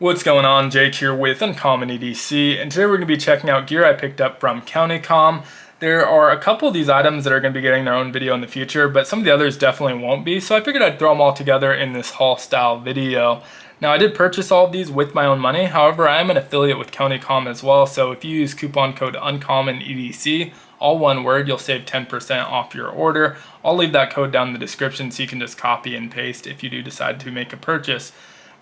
What's going on? Jake here with Uncommon EDC, and today we're going to be checking out gear I picked up from Comm. There are a couple of these items that are going to be getting their own video in the future, but some of the others definitely won't be, so I figured I'd throw them all together in this haul style video. Now I did purchase all of these with my own money, however I am an affiliate with Comm as well, so if you use coupon code UncommonEDC, all one word, you'll save 10% off your order. I'll leave that code down in the description so you can just copy and paste if you do decide to make a purchase.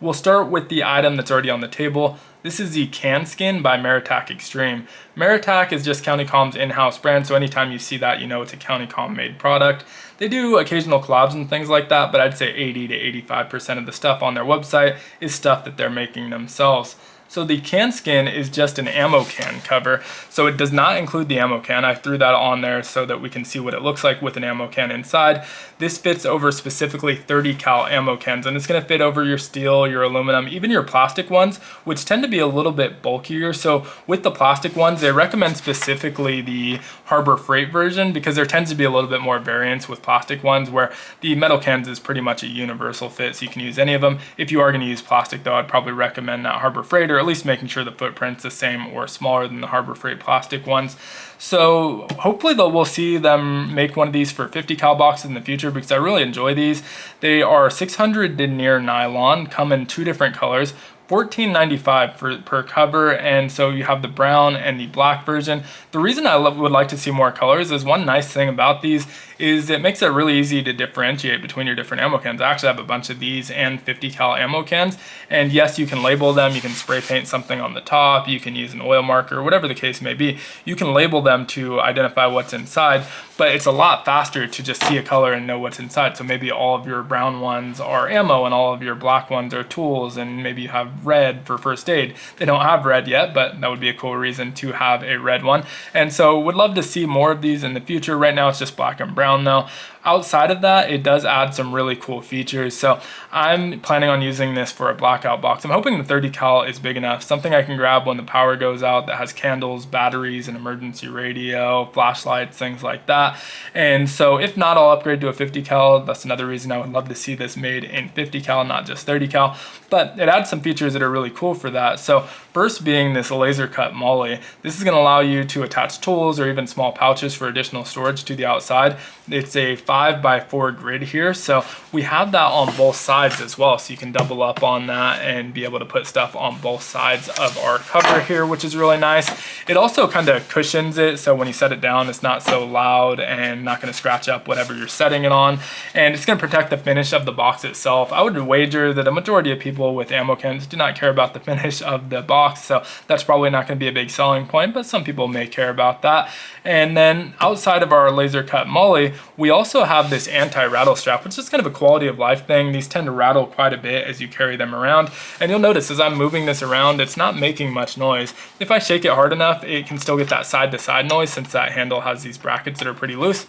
We'll start with the item that's already on the table. This is the Can Skin by Maratac Extreme. Maratac is just Comm's in-house brand, so anytime you see that, you know it's a Comm made product. They do occasional collabs and things like that, but I'd say 80 to 85% of the stuff on their website is stuff that they're making themselves. So the Can Skin is just an ammo can cover, so it does not include the ammo can. I threw that on there so that we can see what it looks like with an ammo can inside. This fits over specifically 30 cal ammo cans, and it's going to fit over your steel, your aluminum, even your plastic ones, which tend to be a little bit bulkier. So with the plastic ones, they recommend specifically the Harbor Freight version because there tends to be a little bit more variance with plastic ones, where the metal cans is pretty much a universal fit, so you can use any of them. If you are going to use plastic though, I'd probably recommend that Harbor Freight, or at least making sure the footprint's the same or smaller than the Harbor Freight plastic ones. So hopefully though we'll see them make one of these for 50 cal boxes in the future because I really enjoy these. They are 600 denier nylon, come in two different colors. $14.95 per cover, and so you have the brown and the black version. The reason I would like to see more colors is one nice thing about these is it makes it really easy to differentiate between your different ammo cans. I actually have a bunch of these and 50 cal ammo cans, and yes, you can label them, you can spray paint something on the top, you can use an oil marker, whatever the case may be. You can label them to identify what's inside, but it's a lot faster to just see a color and know what's inside. So maybe all of your brown ones are ammo and all of your black ones are tools, and maybe you have red for first aid. They don't have red yet, but that would be a cool reason to have a red one. And so would love to see more of these in the future. Right now it's just black and brown though. Outside of that, it does add some really cool features. So I'm planning on using this for a blackout box. I'm hoping the 30 cal is big enough, something I can grab when the power goes out that has candles, batteries, an emergency radio, flashlights, things like that. And so if not, I'll upgrade to a 50 cal. That's another reason I would love to see this made in 50 cal, not just 30 cal. But it adds some features that are really cool for that. So first being this laser cut MOLLE. This is going to allow you to attach tools or even small pouches for additional storage to the outside. It's a 5x4 grid here, so we have that on both sides as well, so you can double up on that and be able to put stuff on both sides of our cover here, which is really nice. It also kind of cushions it, so when you set it down, it's not so loud and not going to scratch up whatever you're setting it on, and it's going to protect the finish of the box itself. I would wager that a majority of people with ammo cans do not care about the finish of the box, so that's probably not going to be a big selling point, but some people may care about that. And then outside of our laser cut MOLLE, we also have this anti-rattle strap, which is kind of a quality of life thing. These tend to rattle quite a bit as you carry them around, and you'll notice as I'm moving this around, it's not making much noise. If I shake it hard enough, it can still get that side-to-side noise since that handle has these brackets that are pretty loose.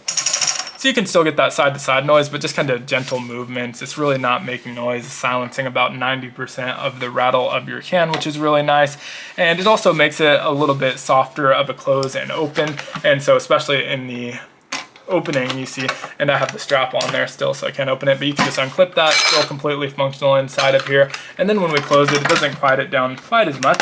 So you can still get that side-to-side noise, but just kind of gentle movements. It's really not making noise, silencing about 90% of the rattle of your can, which is really nice. And it also makes it a little bit softer of a close and open. And so especially in the opening, you see, and I have the strap on there still, so I can't open it, but you can just unclip that, still completely functional inside of here. And then when we close it, it doesn't quiet it down quite as much,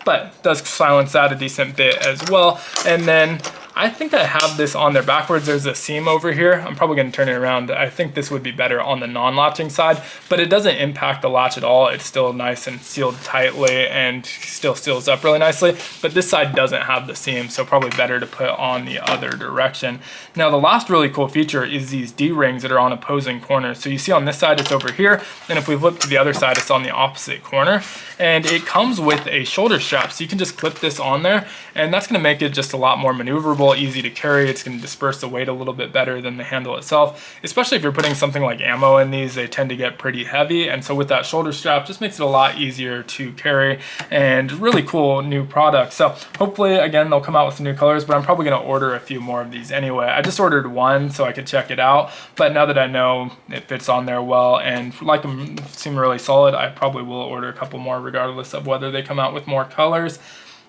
but does silence that a decent bit as well. And then I think I have this on there backwards. There's a seam over here. I'm probably going to turn it around. I think this would be better on the non-latching side, but it doesn't impact the latch at all. It's still nice and sealed tightly and still seals up really nicely, but this side doesn't have the seam, so probably better to put on the other direction. Now the last really cool feature is these D-rings that are on opposing corners. So you see on this side it's over here, and if we flip to the other side, it's on the opposite corner. And it comes with a shoulder strap, so you can just clip this on there, and that's going to make it just a lot more maneuverable, easy to carry. It's going to disperse the weight a little bit better than the handle itself, especially if you're putting something like ammo in these. They tend to get pretty heavy, and so with that shoulder strap, just makes it a lot easier to carry, and really cool new product. So hopefully again they'll come out with some new colors, but I'm probably going to order a few more of these anyway. I just ordered one so I could check it out, but now that I know it fits on there well and like them seem really solid, I probably will order a couple more regardless of whether they come out with more colors.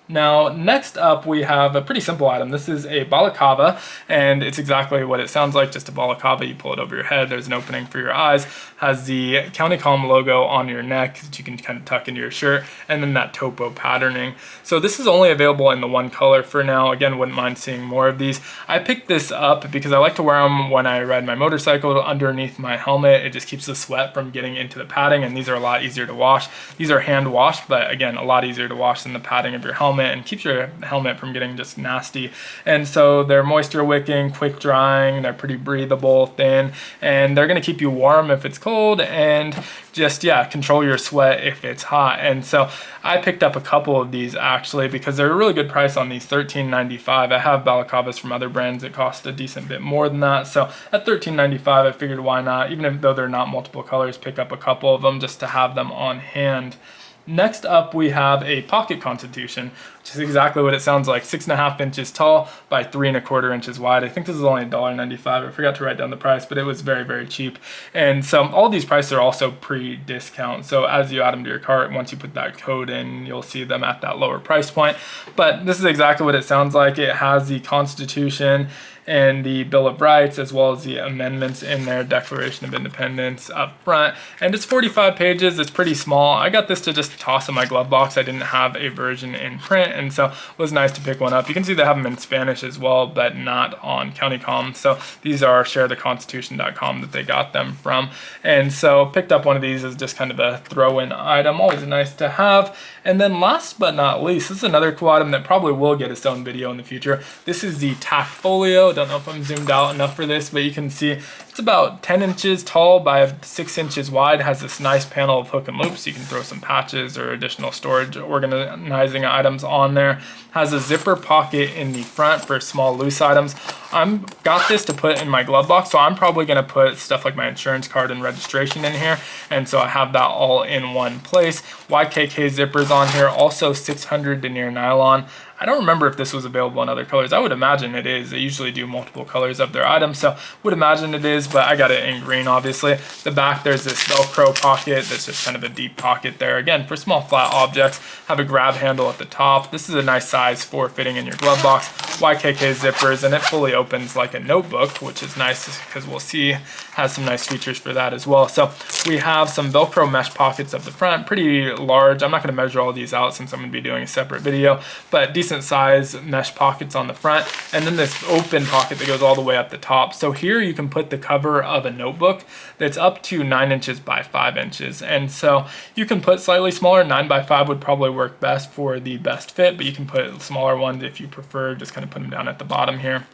Now, next up, we have a pretty simple item. This is a balaclava, and it's exactly what it sounds like, just a balaclava. You pull it over your head, there's an opening for your eyes, has the County Comm logo on your neck that you can kind of tuck into your shirt, and then that topo patterning. So this is only available in the one color for now. Again, wouldn't mind seeing more of these. I picked this up because I like to wear them when I ride my motorcycle underneath my helmet. It just keeps the sweat from getting into the padding, and these are a lot easier to wash. These are hand washed, but again, a lot easier to wash than the padding of your helmet, and keeps your helmet from getting just nasty. And so they're moisture wicking, quick drying, they're pretty breathable, thin, and they're going to keep you warm if it's cold, and just, yeah, control your sweat if it's hot. And so I picked up a couple of these actually because they're a really good price on these, $13.95. I have balaclavas from other brands that cost a decent bit more than that, so at $13.95 I figured why not, even though they're not multiple colors, pick up a couple of them just to have them on hand. Next up, we have a pocket constitution, which is exactly what it sounds like. 6.5 inches tall by 3¼ inches wide. I think this is only $1.95. I forgot to write down the price, but it was very, very cheap. And so all these prices are also pre-discount. So as you add them to your cart, once you put that code in, you'll see them at that lower price point. But this is exactly what it sounds like. It has the Constitution and the Bill of Rights, as well as the amendments in their Declaration of Independence up front. And it's 45 pages, it's pretty small. I got this to just toss in my glove box. I didn't have a version in print, and so it was nice to pick one up. You can see they have them in Spanish as well, but not on County Comm. So these are sharetheconstitution.com that they got them from. And so picked up one of these as just kind of a throw-in item, always nice to have. And then last but not least, this is another cool item that probably will get its own video in the future. This is the Tacfolio. Don't know if I'm zoomed out enough for this, but you can see it's about 10 inches tall by 6 inches wide. Has this nice panel of hook and loops. You can throw some patches or additional storage organizing items on there. Has a zipper pocket in the front for small loose items. I've got this to put in my glove box, so I'm probably going to put stuff like my insurance card and registration in here, and so I have that all in one place. YKK zippers on here, also 600 denier nylon. I don't remember if this was available in other colors. I would imagine it is. They usually do multiple colors of their items, so would imagine it is, but I got it in green, obviously. The back, there's this Velcro pocket that's just kind of a deep pocket there. Again, for small flat objects. Have a grab handle at the top. This is a nice size for fitting in your glove box. YKK zippers, and it fully opens like a notebook, which is nice because we'll see has some nice features for that as well. So we have some Velcro mesh pockets up the front, pretty large. I'm not going to measure all these out since I'm going to be doing a separate video, but decent size mesh pockets on the front, and then this open pocket that goes all the way up the top. So here you can put the cover of a notebook that's up to 9 inches by 5 inches, and so you can put slightly smaller. 9 by 5 would probably work best for the best fit, but you can put smaller ones if you prefer. Just kind of put them down at the bottom here.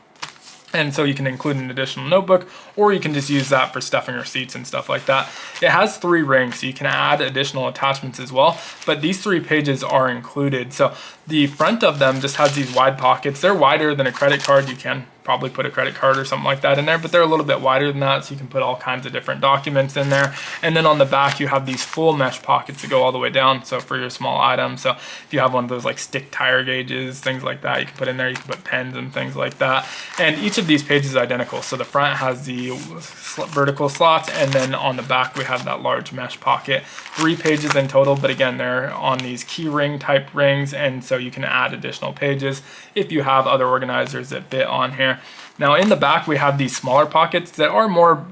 And so you can include an additional notebook, or you can just use that for stuffing receipts and stuff like that. It has 3 rings, so you can add additional attachments as well, but these 3 pages are included. So the front of them just has these wide pockets. They're wider than a credit card. You can probably put a credit card or something like that in there, but they're a little bit wider than that, so you can put all kinds of different documents in there. And then on the back, you have these full mesh pockets that go all the way down, so for your small items. So if you have one of those like stick tire gauges, things like that, you can put in there. You can put pens and things like that. And each of these pages is identical. So the front has the vertical slots, and then on the back, we have that large mesh pocket. 3 pages in total, but again, they're on these key ring type rings, and so you can add additional pages if you have other organizers that fit on here. Now in the back, we have these smaller pockets that are more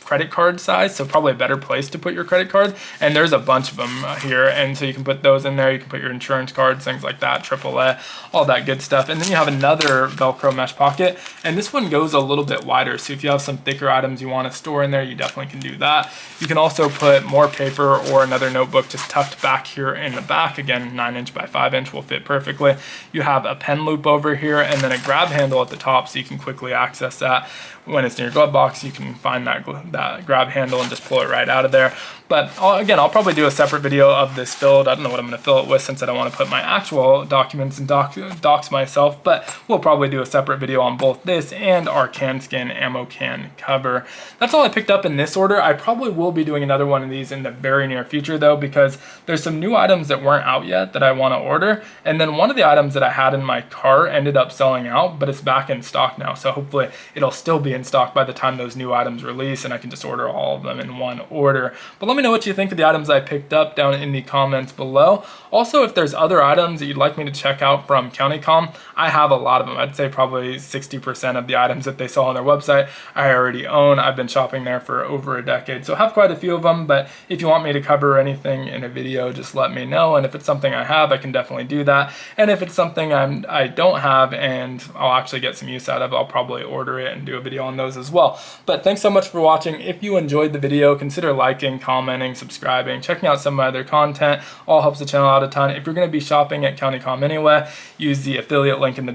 credit card size, so probably a better place to put your credit card, and there's a bunch of them here, and so you can put those in there. You can put your insurance cards, things like that, AAA, all that good stuff. And then you have another Velcro mesh pocket, and this one goes a little bit wider, so if you have some thicker items you want to store in there, you definitely can do that. You can also put more paper or another notebook just tucked back here in the back. Again, 9 inch by 5 inch will fit perfectly. You have a pen loop over here, and then a grab handle at the top, so you can quickly access that. When it's in your glove box, you can find that grab handle and just pull it right out of there. But I'll probably do a separate video of this filled. I don't know what I'm going to fill it with since I don't want to put my actual documents and docs myself, but we'll probably do a separate video on both this and our CanSkin ammo can cover. That's all I picked up in this order. I probably will be doing another one of these in the very near future though, because there's some new items that weren't out yet that I want to order, and then one of the items that I had in my cart ended up selling out, but it's back in stock now, so hopefully it'll still be in stock by the time those new items release, and I can just order all of them in one order. But let let me know what you think of the items I picked up down in the comments below. Also, if there's other items that you'd like me to check out from Comm, I have a lot of them. I'd say probably 60% of the items that they sell on their website I already own. I've been shopping there for over a decade, so I have quite a few of them. But if you want me to cover anything in a video, just let me know. And if it's something I have, I can definitely do that. And if it's something I don't have and I'll actually get some use out of, I'll probably order it and do a video on those as well. But thanks so much for watching. If you enjoyed the video, consider liking, commenting, subscribing, checking out some of my other content. All helps the channel out a ton. If you're going to be shopping at Comm anyway, use the affiliate link in the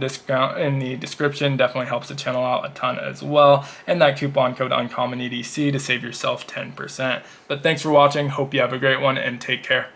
description. Definitely helps the channel out a ton as well. And that coupon code UncommonEDC to save yourself 10%. But thanks for watching. Hope you have a great one and take care.